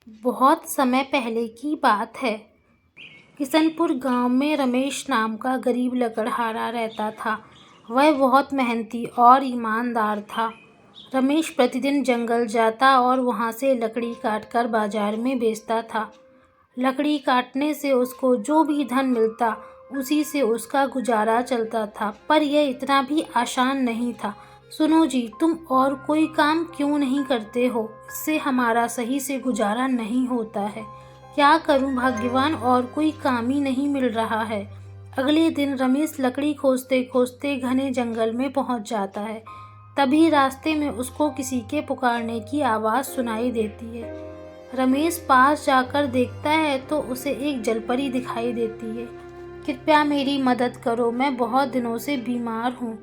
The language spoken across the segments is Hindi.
बहुत समय पहले की बात है। किशनपुर गांव में रमेश नाम का गरीब लकड़हारा रहता था। वह बहुत मेहनती और ईमानदार था। रमेश प्रतिदिन जंगल जाता और वहां से लकड़ी काटकर बाजार में बेचता था। लकड़ी काटने से उसको जो भी धन मिलता उसी से उसका गुजारा चलता था। पर यह इतना भी आसान नहीं था। सुनो जी, तुम और कोई काम क्यों नहीं करते हो? इससे हमारा सही से गुजारा नहीं होता है। क्या करूं भाग्यवान, और कोई काम ही नहीं मिल रहा है। अगले दिन रमेश लकड़ी खोजते खोजते घने जंगल में पहुंच जाता है। तभी रास्ते में उसको किसी के पुकारने की आवाज़ सुनाई देती है। रमेश पास जाकर देखता है तो उसे एक जलपरी दिखाई देती है। कृपया मेरी मदद करो, मैं बहुत दिनों से बीमार हूँ।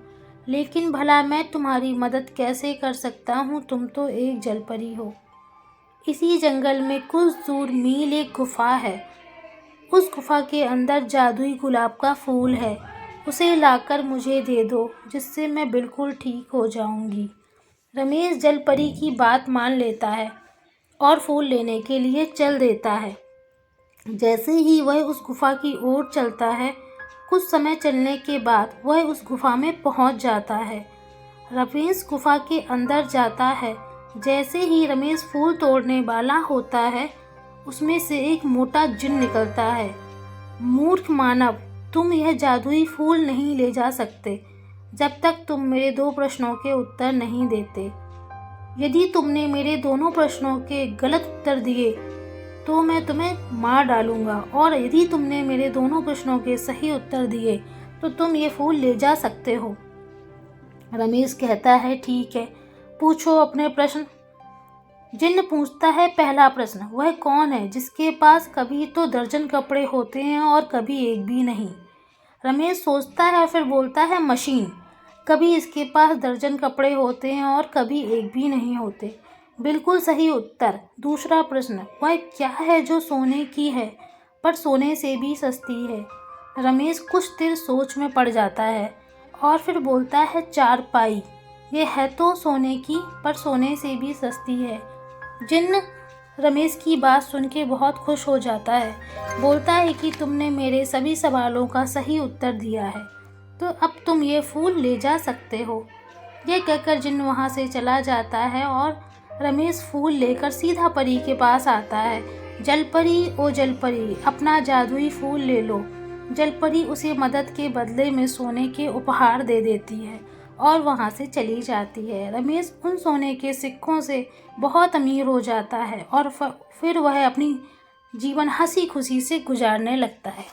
लेकिन भला मैं तुम्हारी मदद कैसे कर सकता हूँ, तुम तो एक जलपरी हो। इसी जंगल में कुछ दूर मील एक गुफा है। उस गुफा के अंदर जादुई गुलाब का फूल है। उसे लाकर मुझे दे दो, जिससे मैं बिल्कुल ठीक हो जाऊंगी। रमेश जलपरी की बात मान लेता है और फूल लेने के लिए चल देता है। जैसे ही वह उस गुफा की ओर चलता है, कुछ समय चलने के बाद वह उस गुफा में पहुंच जाता है। रमेश गुफा के अंदर जाता है। जैसे ही रमेश फूल तोड़ने वाला होता है, उसमें से एक मोटा जिन निकलता है। मूर्ख मानव, तुम यह जादुई फूल नहीं ले जा सकते जब तक तुम मेरे 2 प्रश्नों के उत्तर नहीं देते। यदि तुमने मेरे दोनों प्रश्नों के गलत उत्तर दिए तो मैं तुम्हें मार डालूंगा, और यदि तुमने मेरे दोनों प्रश्नों के सही उत्तर दिए तो तुम ये फूल ले जा सकते हो। रमेश कहता है, ठीक है, पूछो अपने प्रश्न। जिन्न पूछता है, पहला प्रश्न, वह कौन है जिसके पास कभी तो दर्जन कपड़े होते हैं और कभी एक भी नहीं? रमेश सोचता है, फिर बोलता है, मशीन। कभी इसके पास दर्जन कपड़े होते हैं और कभी एक भी नहीं होते। बिल्कुल सही उत्तर। दूसरा प्रश्न, वह क्या है जो सोने की है पर सोने से भी सस्ती है? रमेश कुछ देर सोच में पड़ जाता है और फिर बोलता है, चारपाई। ये है तो सोने की पर सोने से भी सस्ती है। जिन्न रमेश की बात सुन के बहुत खुश हो जाता है। बोलता है कि तुमने मेरे सभी सवालों का सही उत्तर दिया है, तो अब तुम ये फूल ले जा सकते हो। यह कहकर जिन्न वहाँ से चला जाता है और रमेश फूल लेकर सीधा परी के पास आता है। जलपरी, ओ जलपरी, अपना जादुई फूल ले लो। जलपरी उसे मदद के बदले में सोने के उपहार दे देती है और वहाँ से चली जाती है। रमेश उन सोने के सिक्कों से बहुत अमीर हो जाता है और फिर वह अपनी जीवन हंसी खुशी से गुजारने लगता है।